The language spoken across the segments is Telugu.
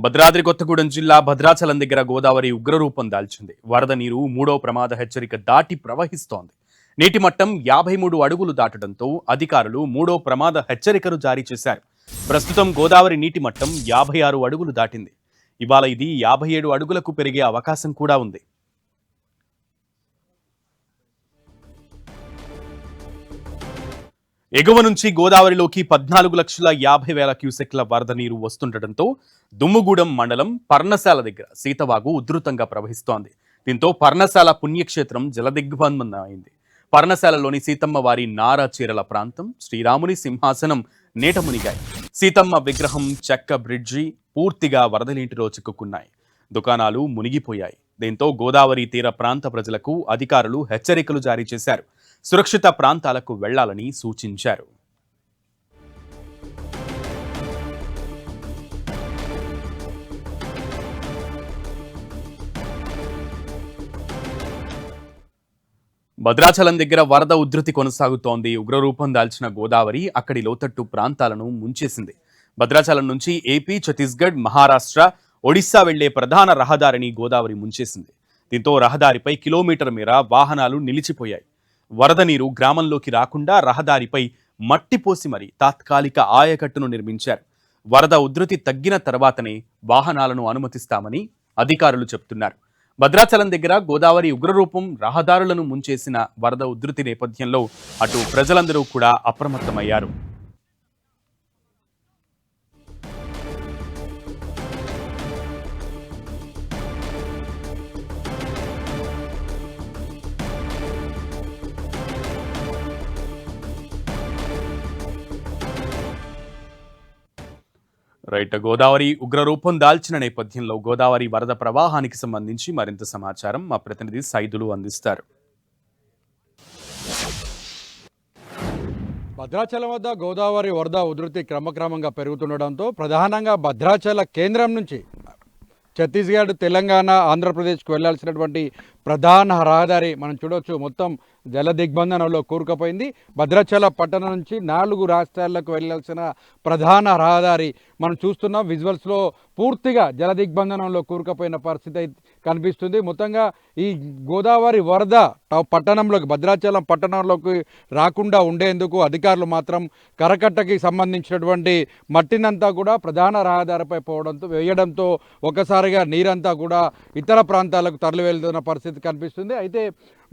భద్రాద్రి కొత్తగూడెం జిల్లా భద్రాచలం దగ్గర గోదావరి ఉగ్రరూపం దాల్చింది. వరద నీరు 3వ ప్రమాద హెచ్చరిక దాటి ప్రవహిస్తోంది. నీటి మట్టం 53 అడుగులు దాటడంతో అధికారులు 3వ ప్రమాద హెచ్చరికను జారీ చేశారు. ప్రస్తుతం గోదావరి నీటి మట్టం 56 అడుగులు దాటింది. ఇవాళ ఇది 57 అడుగులకు పెరిగే అవకాశం కూడా ఉంది. ఎగువ నుంచి గోదావరిలోకి 14,50,000 క్యూసెక్ల వరద నీరు వస్తుండటంతో దుమ్ముగూడెం మండలం పర్ణశాల దగ్గర సీతవాగు ఉధృతంగా ప్రవహిస్తోంది. దీంతో పర్ణశాల పుణ్యక్షేత్రం జలదిగ్బంధమైంది. పర్ణశాలలోని సీతమ్మ వారి నారా చీరల ప్రాంతం, శ్రీరాముని సింహాసనం నీట మునిగాయి. సీతమ్మ విగ్రహం, చెక్క బ్రిడ్జి పూర్తిగా వరద నీటిలో చిక్కుకున్నాయి. దుకాణాలు మునిగిపోయాయి. దీంతో గోదావరి తీర ప్రాంత ప్రజలకు అధికారులు హెచ్చరికలు జారీ చేశారు. సురక్షిత ప్రాంతాలకు వెళ్లాలని సూచించారు. భద్రాచలం దగ్గర వరద ఉధృతి కొనసాగుతోంది. ఉగ్రరూపం దాల్చిన గోదావరి అక్కడి లోతట్టు ప్రాంతాలను ముంచేసింది. భద్రాచలం నుంచి ఏపీ, ఛత్తీస్గఢ్, మహారాష్ట్ర, ఒడిశా వెళ్లే ప్రధాన రహదారిని గోదావరి ముంచేసింది. దీంతో రహదారిపై కిలోమీటర్ మేర వాహనాలు నిలిచిపోయాయి. వరద నీరు గ్రామంలోకి రాకుండా రహదారిపై మట్టి పోసి మరీ తాత్కాలిక ఆయకట్టును నిర్మించారు. వరద ఉధృతి తగ్గిన తర్వాతనే వాహనాలను అనుమతిస్తామని అధికారులు చెబుతున్నారు. భద్రాచలం దగ్గర గోదావరి ఉగ్రరూపం రహదారులను ముంచేసిన వరద ఉధృతి నేపథ్యంలో అటు ప్రజలందరూ కూడా అప్రమత్తమయ్యారు. గోదావరి ఉగ్రరూపం దాల్చిన నేపథ్యంలో గోదావరి వరద ప్రవాహానికి సంబంధించి మరింత సమాచారం మా ప్రతినిధి సైదులు అందిస్తారు. భద్రాచలం వద్ద గోదావరి వరద ఉధృతి క్రమక్రమంగా పెరుగుతుండడంతో ప్రధానంగా భద్రాచల కేంద్రం నుంచి ఛత్తీస్గఢ్, తెలంగాణ, ఆంధ్రప్రదేశ్కు వెళ్లాల్సినటువంటి ప్రధాన రహదారి మనం చూడవచ్చు మొత్తం జల దిగ్బంధనంలో కూరుకుపోయింది. భద్రాచల పట్టణం నుంచి 4 రాష్ట్రాలకు వెళ్లాల్సిన ప్రధాన రహదారి మనం చూస్తున్నాం. విజువల్స్లో పూర్తిగా జల దిగ్బంధనంలో కూరుకుపోయిన పరిస్థితి కనిపిస్తుంది. మొత్తంగా ఈ గోదావరి వరద పట్టణంలోకి, భద్రాచలం పట్టణంలోకి రాకుండా ఉండేందుకు అధికారులు మాత్రం కరకట్టకి సంబంధించినటువంటి మట్టినంతా కూడా ప్రధాన రహదారిపై వేయడంతో ఒకసారిగా నీరంతా కూడా ఇతర ప్రాంతాలకు తరలి వెళ్తున్న పరిస్థితి కనిపిస్తుంది. అయితే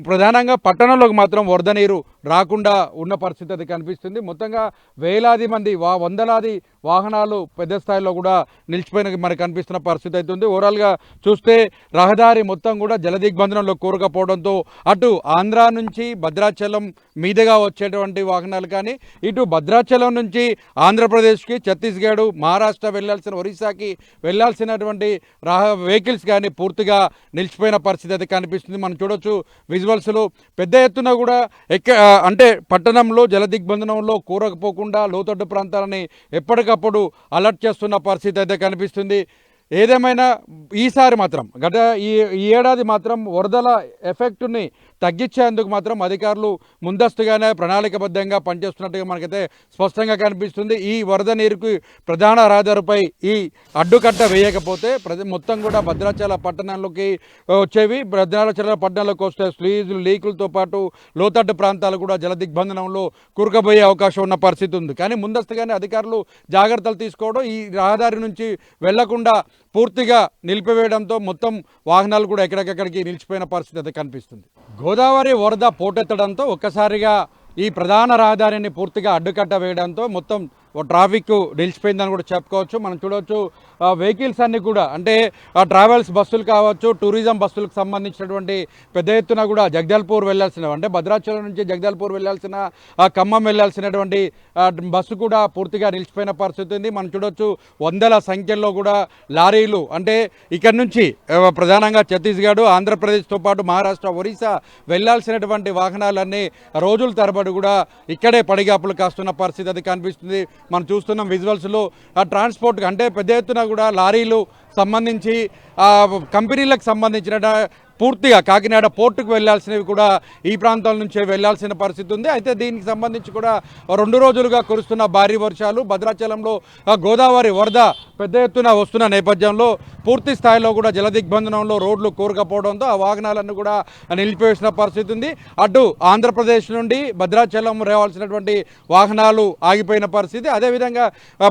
ప్రధానంగా పట్టణంలోకి మాత్రం వరద నీరు రాకుండా ఉన్న పరిస్థితి అది కనిపిస్తుంది. మొత్తంగా వేలాది మంది వందలాది వాహనాలు పెద్ద స్థాయిలో కూడా నిలిచిపోయిన మనకు కనిపిస్తున్న పరిస్థితి అవుతుంది. ఓవరాల్గా చూస్తే రహదారి మొత్తం కూడా జలదిగ్బంధనంలో కూరుకుపోవడంతో అటు ఆంధ్ర నుంచి భద్రాచలం మీదుగా వచ్చేటువంటి వాహనాలు కానీ, ఇటు భద్రాచలం నుంచి ఆంధ్రప్రదేశ్కి, ఛత్తీస్గఢ్, మహారాష్ట్ర వెళ్లాల్సిన, ఒరిస్సాకి వెళ్లాల్సినటువంటి వెహికల్స్ కానీ పూర్తిగా నిలిచిపోయిన పరిస్థితి అయితే కనిపిస్తుంది. మనం చూడొచ్చు విజువల్స్లో పెద్ద ఎత్తున కూడా అంటే పట్టణంలో జల దిగ్బంధనంలో కూరకపోకుండా లోతట్టు ప్రాంతాలని ఎప్పటికప్పుడు అలర్ట్ చేస్తున్న పరిస్థితి అయితే కనిపిస్తుంది. ఏదేమైనా ఈసారి మాత్రం ఈ ఏడాది మాత్రం వరదల ఎఫెక్ట్ని తగ్గించేందుకు మాత్రం అధికారులు ముందస్తుగానే ప్రణాళికబద్ధంగా పనిచేస్తున్నట్టుగా మనకైతే స్పష్టంగా కనిపిస్తుంది. ఈ వరద నీరుకి ప్రధాన రహదారిపై ఈ అడ్డుకట్ట వేయకపోతే మొత్తం కూడా భద్రాచల పట్టణంలోకి వచ్చేవి. భద్రాచల పట్టణంలోకి వస్తే స్లీజులు, లీకులతో పాటు లోతట్టు ప్రాంతాలు కూడా జల దిగ్బంధనంలో కూరుకుపోయే అవకాశం ఉన్న పరిస్థితి ఉంది. కానీ ముందస్తుగానే అధికారులు జాగ్రత్తలు తీసుకోవడం, ఈ రహదారి నుంచి వెళ్లకుండా పూర్తిగా నిలిపివేయడంతో మొత్తం వాహనాలు కూడా ఎక్కడికెక్కడికి నిలిచిపోయిన పరిస్థితి అయితే కనిపిస్తుంది. గోదావరి వరద పోటెత్తడంతో ఒక్కసారిగా ఈ ప్రధాన రహదారిని పూర్తిగా అడ్డుకట్ట వేయడంతో మొత్తం ట్రాఫిక్ నిలిచిపోయిందని కూడా చెప్పుకోవచ్చు. మనం చూడవచ్చు వెహికల్స్ అన్నీ కూడా, అంటే ట్రావెల్స్ బస్సులు కావచ్చు, టూరిజం బస్సులకు సంబంధించినటువంటి పెద్ద ఎత్తున కూడా జగదల్పూర్ వెళ్లాల్సిన, అంటే భద్రాచలం నుంచి జగదల్పూర్ వెళ్లాల్సిన, ఖమ్మం వెళ్లాల్సినటువంటి బస్సు కూడా పూర్తిగా నిలిచిపోయిన పరిస్థితి ఉంది. మనం చూడవచ్చు వందల సంఖ్యలో కూడా లారీలు, అంటే ఇక్కడ నుంచి ప్రధానంగా ఛత్తీస్గఢ్, ఆంధ్రప్రదేశ్తో పాటు మహారాష్ట్ర, ఒరిస్సా వెళ్లాల్సినటువంటి వాహనాలన్నీ రోజుల తరబడి కూడా ఇక్కడే పడిగాపులు కాస్తున్న పరిస్థితి అది కనిపిస్తుంది. మనం చూస్తున్నాం విజువల్స్లో ట్రాన్స్పోర్ట్, అంటే పెద్ద ఎత్తున కూడా లారీలు సంబంధించి కంపెనీలకు సంబంధించిన పూర్తిగా కాకినాడ పోర్టుకు వెళ్లాల్సినవి కూడా ఈ ప్రాంతాల నుంచే వెళ్లాల్సిన పరిస్థితి ఉంది. అయితే దీనికి సంబంధించి కూడా 2 రోజులుగా కురుస్తున్న భారీ వర్షాలు, భద్రాచలంలో గోదావరి వరద పెద్ద ఎత్తున వస్తున్న నేపథ్యంలో పూర్తి స్థాయిలో కూడా జల దిగ్బంధనంలో రోడ్లు కూరుకపోవడంతో ఆ వాహనాలను కూడా నిలిపివేసిన పరిస్థితి ఉంది. అటు ఆంధ్రప్రదేశ్ నుండి భద్రాచలం రావాల్సినటువంటి వాహనాలు ఆగిపోయిన పరిస్థితి. అదేవిధంగా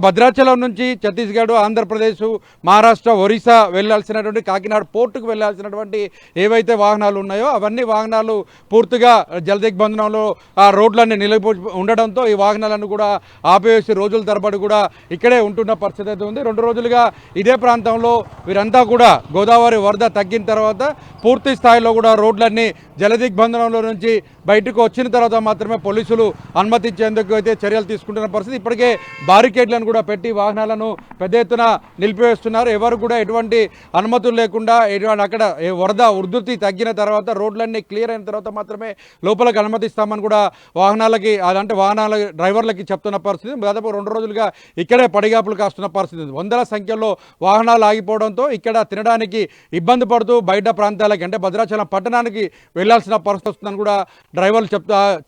భద్రాచలం నుంచి ఛత్తీస్గఢ్, ఆంధ్రప్రదేశ్, మహారాష్ట్ర, ఒరిస్సా వెళ్లాల్సినటువంటి కాకినాడ పోర్టుకు వెళ్లాల్సినటువంటి ఏవైతే వాహనాలు ఉన్నాయో అవన్నీ వాహనాలు పూర్తిగా జల దిగ్బంధనంలో ఆ రోడ్లన్నీ నిలిపి ఉండడంతో ఈ వాహనాలను కూడా ఆపేసి రోజుల తరబడి కూడా ఇక్కడే ఉంటున్న పరిస్థితి అయితే ఉంది. 2 రోజులుగా ఇదే ప్రాంతంలో వీరంతా కూడా గోదావరి వరద తగ్గిన తర్వాత పూర్తి స్థాయిలో కూడా రోడ్లన్నీ జల దిగ్బంధనంలో నుంచి బయటకు వచ్చిన తర్వాత మాత్రమే పోలీసులు అనుమతించేందుకు అయితే చర్యలు తీసుకుంటున్న పరిస్థితి. ఇప్పటికే బారికేడ్లను కూడా పెట్టి వాహనాలను పెద్ద ఎత్తున నిలిపివేస్తున్నారు. ఎవరు కూడా ఎటువంటి అనుమతులు లేకుండా అక్కడ వరద ఉధృతి తగ్గిన తర్వాత రోడ్లన్నీ క్లియర్ అయిన తర్వాత మాత్రమే లోపలికి అనుమతిస్తామని కూడా వాహనాలకి అదంటే వాహనాల డ్రైవర్లకి చెప్తున్న పరిస్థితి. దాదాపు 2 రోజులుగా ఇక్కడే పడిగాపులు కాస్తున్న పరిస్థితి ఉంది. వందల సంఖ్యలో వాహనాలు ఆగిపోవడంతో ఇక్కడ తినడానికి ఇబ్బంది పడుతూ బయట ప్రాంతాలకి అంటే భద్రాచలం పట్టణానికి వెళ్లాల్సిన పరిస్థితి వస్తుందని కూడా డ్రైవర్లు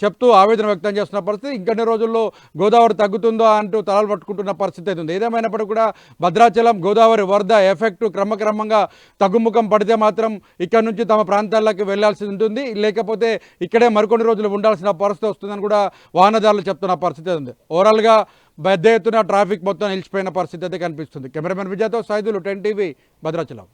చెప్తూ ఆవేదన వ్యక్తం చేస్తున్న పరిస్థితి. ఇంకొన్ని రోజుల్లో గోదావరి తగ్గుతుందో అంటూ తలలు పట్టుకుంటున్న పరిస్థితి అయితే ఉంది. ఏదేమైనప్పటికీ కూడా భద్రాచలం గోదావరి వరద ఎఫెక్ట్ క్రమక్రమంగా తగ్గుముఖం పడితే మాత్రం ఇక్కడ నుంచి తమ ప్రాంతాల్లోకి వెళ్లాల్సి ఉంటుంది. లేకపోతే ఇక్కడే మరికొన్ని రోజులు ఉండాల్సిన పరిస్థితి వస్తుందని కూడా వాహనదారులు చెప్తున్న పరిస్థితి ఉంది. ఓవరాల్గా పెద్ద ఎత్తున ట్రాఫిక్ మొత్తం నిలిచిపోయిన పరిస్థితి అయితే కనిపిస్తుంది. కెమెరామెన్ విజయ్తో సైదులు 10 టీవీ భద్రాచలం.